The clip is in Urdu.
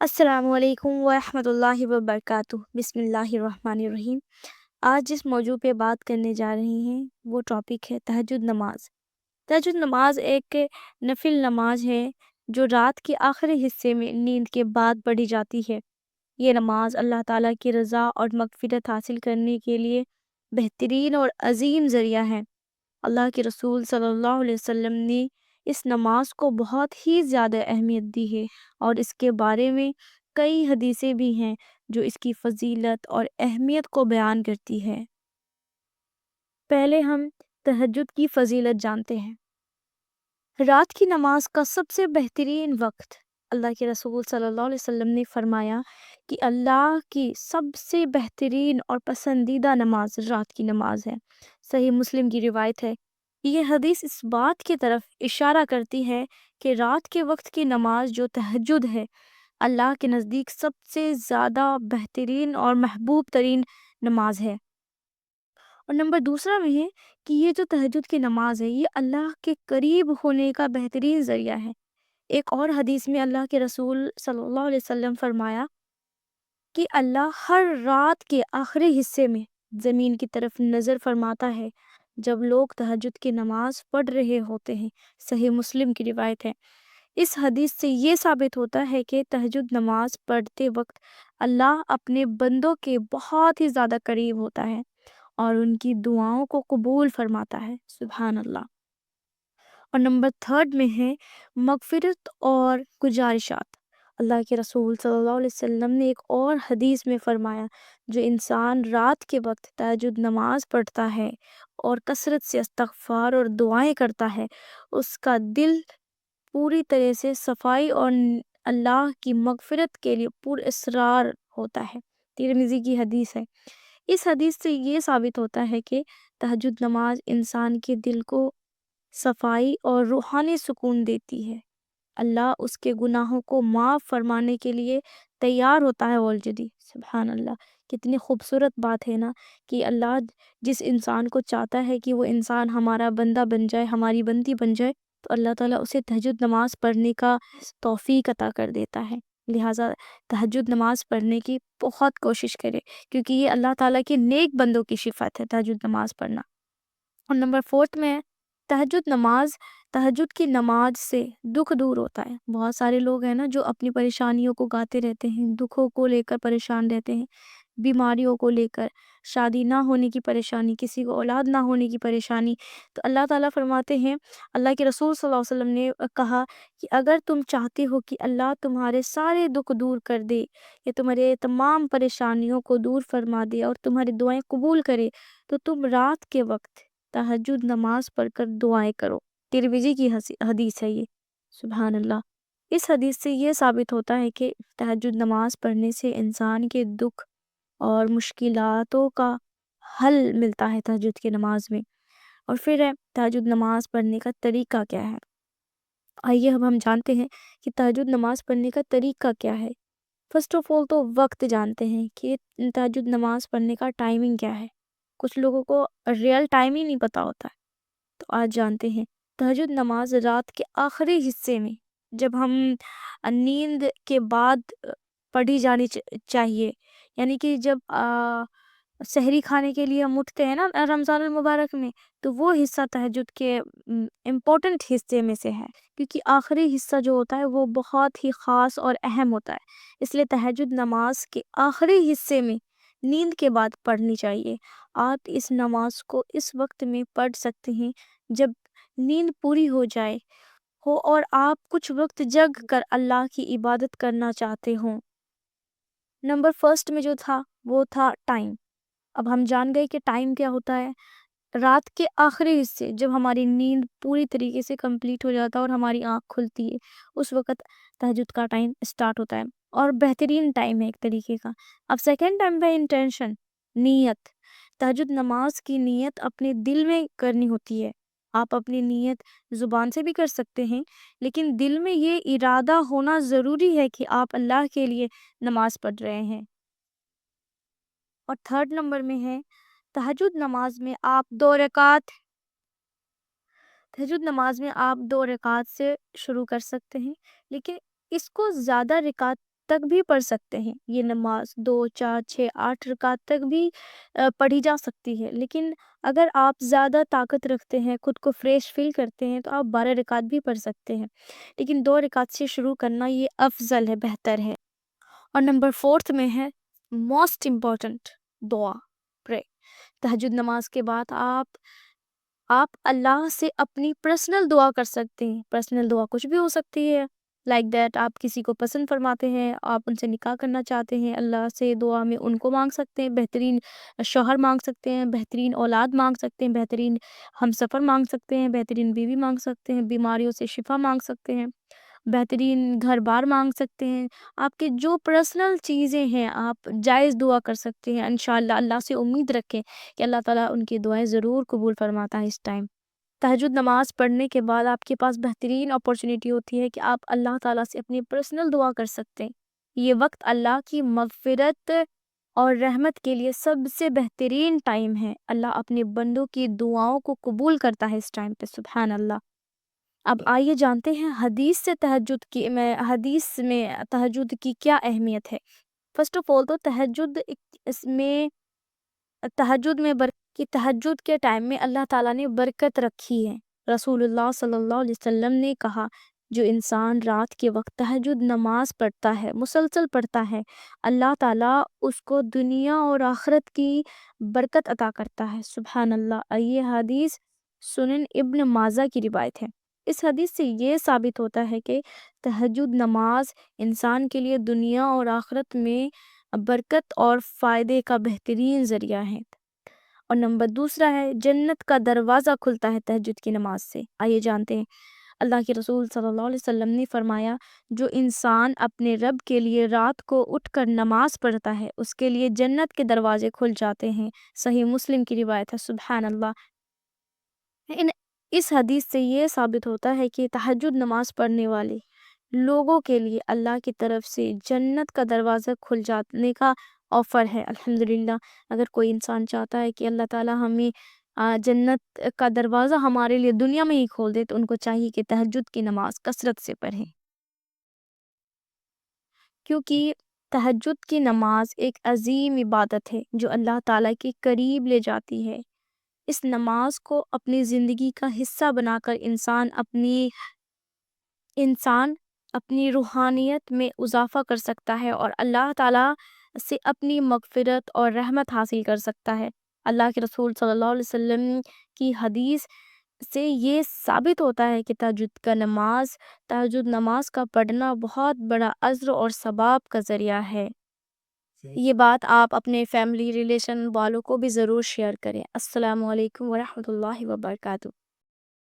السلام علیکم ورحمۃ اللہ وبرکاتہ۔ بسم اللہ الرحمن الرحیم۔ آج جس موضوع پہ بات کرنے جا رہے ہیں وہ ٹاپک ہے تہجد نماز۔ تہجد نماز ایک نفل نماز ہے جو رات کے آخری حصے میں نیند کے بعد پڑھی جاتی ہے۔ یہ نماز اللہ تعالیٰ کی رضا اور مغفرت حاصل کرنے کے لیے بہترین اور عظیم ذریعہ ہے۔ اللہ کے رسول صلی اللہ علیہ وسلم نے اس نماز کو بہت ہی زیادہ اہمیت دی ہے، اور اس کے بارے میں کئی حدیثیں بھی ہیں جو اس کی فضیلت اور اہمیت کو بیان کرتی ہے۔ پہلے ہم تہجد کی فضیلت جانتے ہیں۔ رات کی نماز کا سب سے بہترین وقت، اللہ کے رسول صلی اللہ علیہ وسلم نے فرمایا کہ اللہ کی سب سے بہترین اور پسندیدہ نماز رات کی نماز ہے۔ صحیح مسلم کی روایت ہے۔ یہ حدیث اس بات کی طرف اشارہ کرتی ہے کہ رات کے وقت کی نماز جو تہجد ہے، اللہ کے نزدیک سب سے زیادہ بہترین اور محبوب ترین نماز ہے۔ اور نمبر دوسرا میں ہے کہ یہ جو تہجد کی نماز ہے یہ اللہ کے قریب ہونے کا بہترین ذریعہ ہے۔ ایک اور حدیث میں اللہ کے رسول صلی اللہ علیہ وسلم فرمایا کہ اللہ ہر رات کے آخری حصے میں زمین کی طرف نظر فرماتا ہے جب لوگ تہجد کی نماز پڑھ رہے ہوتے ہیں۔ صحیح مسلم کی روایت ہے۔ اس حدیث سے یہ ثابت ہوتا ہے کہ تہجد نماز پڑھتے وقت اللہ اپنے بندوں کے بہت ہی زیادہ قریب ہوتا ہے اور ان کی دعاؤں کو قبول فرماتا ہے۔ سبحان اللہ۔ اور نمبر تھرڈ میں ہے مغفرت اور گزارشات۔ اللہ کے رسول صلی اللہ علیہ وسلم نے ایک اور حدیث میں فرمایا جو انسان رات کے وقت تہجد نماز پڑھتا ہے اور کثرت سے استغفار اور دعائیں کرتا ہے، اس کا دل پوری طرح سے صفائی اور اللہ کی مغفرت کے لیے پر اصرار ہوتا ہے۔ ترمذی کی حدیث ہے۔ اس حدیث سے یہ ثابت ہوتا ہے کہ تہجد نماز انسان کے دل کو صفائی اور روحانی سکون دیتی ہے۔ اللہ اس کے گناہوں کو معاف فرمانے کے لیے تیار ہوتا ہے آلریڈی۔ سبحان اللہ۔ کتنی خوبصورت بات ہے نا کہ اللہ جس انسان کو چاہتا ہے کہ وہ انسان ہمارا بندہ بن جائے، ہماری بندی بن جائے، تو اللہ تعالیٰ اسے تہجد نماز پڑھنے کا توفیق عطا کر دیتا ہے۔ لہٰذا تہجد نماز پڑھنے کی بہت کوشش کرے، کیونکہ یہ اللہ تعالیٰ کے نیک بندوں کی صفت ہے تہجد نماز پڑھنا۔ اور نمبر فورتھ میں ہے تہجد کی نماز سے دکھ دور ہوتا ہے۔ بہت سارے لوگ ہیں نا جو اپنی پریشانیوں کو گاتے رہتے ہیں، دکھوں کو لے کر پریشان رہتے ہیں، بیماریوں کو لے کر، شادی نہ ہونے کی پریشانی، کسی کو اولاد نہ ہونے کی پریشانی۔ تو اللہ تعالیٰ فرماتے ہیں، اللہ کے رسول صلی اللہ علیہ وسلم نے کہا کہ اگر تم چاہتے ہو کہ اللہ تمہارے سارے دکھ دور کر دے یا تمہارے تمام پریشانیوں کو دور فرما دے اور تمہاری دعائیں قبول کرے، تو تم رات کے وقت تہجد نماز پڑھ کر دعائیں کرو۔ ترمذی کی حدیث ہے یہ۔ سبحان اللہ۔ اس حدیث سے یہ ثابت ہوتا ہے کہ تہجد نماز پڑھنے سے انسان کے دکھ اور مشکلاتوں کا حل ملتا ہے تہجد کی نماز میں۔ اور پھر ہے تہجد نماز پڑھنے کا طریقہ کیا ہے۔ آئیے اب ہم جانتے ہیں کہ تہجد نماز پڑھنے کا طریقہ کیا ہے۔ فرسٹ آف آل تو وقت جانتے ہیں کہ تہجد نماز پڑھنے کا ٹائمنگ کیا ہے۔ کچھ لوگوں کو ریئل ٹائم ہی نہیں پتا ہوتا ہے، تو آج جانتے ہیں۔ تہجد نماز رات کے آخری حصے میں جب ہم نیند کے بعد پڑھی جانی چاہیے، یعنی کہ جب سحری کھانے کے لیے ہم اٹھتے ہیں نا رمضان المبارک میں، تو وہ حصہ تہجد کے امپورٹنٹ حصے میں سے ہے، کیونکہ آخری حصہ جو ہوتا ہے وہ بہت ہی خاص اور اہم ہوتا ہے۔ اس لیے تہجد نماز کے آخری حصے میں نیند کے بعد پڑھنی چاہیے۔ آپ اس نماز کو اس وقت میں پڑھ سکتے ہیں جب نیند پوری ہو جائے ہو اور آپ کچھ وقت جگ کر اللہ کی عبادت کرنا چاہتے ہوں۔ نمبر فرسٹ میں جو تھا وہ تھا ٹائم۔ اب ہم جان گئے کہ ٹائم کیا ہوتا ہے۔ رات کے آخری حصے جب ہماری نیند پوری طریقے سے کمپلیٹ ہو جاتا ہے اور ہماری آنکھ کھلتی ہے، اس وقت تہجد کا ٹائم سٹارٹ ہوتا ہے، اور بہترین ٹائم ہے ایک طریقے کا۔ اب سیکنڈ ٹائم ہے انٹینشن، نیت۔ تہجد نماز کی نیت اپنے دل میں کرنی ہوتی ہے۔ آپ اپنی نیت زبان سے بھی کر سکتے ہیں، لیکن دل میں یہ ارادہ ہونا ضروری ہے کہ آپ اللہ کے لیے نماز پڑھ رہے ہیں۔ اور تھرڈ نمبر میں ہے تہجد نماز میں آپ 2 رکعت سے شروع کر سکتے ہیں، لیکن اس کو زیادہ رکعت تک بھی پڑھ سکتے ہیں۔ یہ نماز 2 4 6 8 رکعت تک بھی پڑھی جا سکتی ہے، لیکن اگر آپ زیادہ طاقت رکھتے ہیں، خود کو فریش فیل کرتے ہیں تو آپ 12 رکعت بھی پڑھ سکتے ہیں، لیکن 2 رکعت سے شروع کرنا یہ افضل ہے، بہتر ہے۔ اور نمبر 4 میں ہے موسٹ امپورٹنٹ دعا، پرے۔ تہجد نماز کے بعد آپ اللہ سے اپنی پرسنل دعا کر سکتے ہیں۔ پرسنل دعا کچھ بھی ہو سکتی ہے، لائک دیٹ آپ کسی کو پسند فرماتے ہیں، آپ ان سے نکاح کرنا چاہتے ہیں، اللہ سے دعا میں ان کو مانگ سکتے ہیں، بہترین شوہر مانگ سکتے ہیں، بہترین اولاد مانگ سکتے ہیں، بہترین ہمسفر مانگ سکتے ہیں، بہترین بیوی مانگ سکتے ہیں، بیماریوں سے شفا مانگ سکتے ہیں، بہترین گھر بار مانگ سکتے ہیں۔ آپ کے جو پرسنل چیزیں ہیں آپ جائز دعا کر سکتے ہیں۔ انشاءاللہ اللہ سے امید رکھیں کہ اللہ تعالیٰ ان کی دعائیں ضرور قبول فرماتا ہے۔ اس ٹائم تہجد نماز پڑھنے کے بعد آپ کے پاس بہترین اپورچونیٹی ہوتی ہے کہ آپ اللہ تعالیٰ سے اپنی پرسنل دعا کر سکتے ہیں۔ یہ وقت اللہ کی مغفرت اور رحمت کے لیے سب سے بہترین ٹائم ہے۔ اللہ اپنے بندوں کی دعاؤں کو قبول کرتا ہے اس ٹائم پہ، سبحان اللہ۔ اب آئیے جانتے ہیں حدیث میں تہجد کی کیا اہمیت ہے۔ فرسٹ آف آل تو تہجد کے ٹائم میں اللہ تعالیٰ نے برکت رکھی ہے۔ رسول اللہ صلی اللہ علیہ وسلم نے کہا جو انسان رات کے وقت تہجد نماز پڑھتا ہے، مسلسل پڑھتا ہے، اللہ تعالیٰ اس کو دنیا اور آخرت کی برکت عطا کرتا ہے، سبحان اللہ۔ یہ حدیث سنن ابن ماجہ کی روایت ہے۔ اس حدیث سے یہ ثابت ہوتا ہے کہ تہجد نماز انسان کے لیے دنیا اور آخرت میں برکت اور فائدے کا بہترین ذریعہ ہے۔ اور نمبر 2 ہے جنت کا دروازہ کھلتا ہے تہجد کی نماز سے۔ آئیے جانتے ہیں اللہ کے رسول صلی اللہ علیہ وسلم نے فرمایا جو انسان اپنے رب کے لیے رات کو اٹھ کر نماز پڑھتا ہے اس کے لیے جنت کے دروازے کھل جاتے ہیں۔ صحیح مسلم کی روایت ہے، سبحان اللہ۔ اس حدیث سے یہ ثابت ہوتا ہے کہ تہجد نماز پڑھنے والے لوگوں کے لیے اللہ کی طرف سے جنت کا دروازہ کھل جانے کا آفر ہے، الحمدللہ۔ اگر کوئی انسان چاہتا ہے کہ اللہ تعالیٰ ہمیں جنت کا دروازہ ہمارے لیے دنیا میں ہی کھول دے تو ان کو چاہیے کہ تہجد کی نماز کثرت سے پڑھیں، کیونکہ تہجد کی نماز ایک عظیم عبادت ہے جو اللہ تعالیٰ کے قریب لے جاتی ہے۔ اس نماز کو اپنی زندگی کا حصہ بنا کر انسان اپنی روحانیت میں اضافہ کر سکتا ہے اور اللہ تعالیٰ سے اپنی مغفرت اور رحمت حاصل کر سکتا ہے۔ اللہ کے رسول صلی اللہ علیہ وسلم کی حدیث سے یہ ثابت ہوتا ہے کہ تہجد نماز کا پڑھنا بہت بڑا اجر اور ثواب کا ذریعہ ہے۔ یہ بات آپ اپنے فیملی ریلیشن والوں کو بھی ضرور شیئر کریں۔ السلام علیکم ورحمۃ اللہ وبرکاتہ۔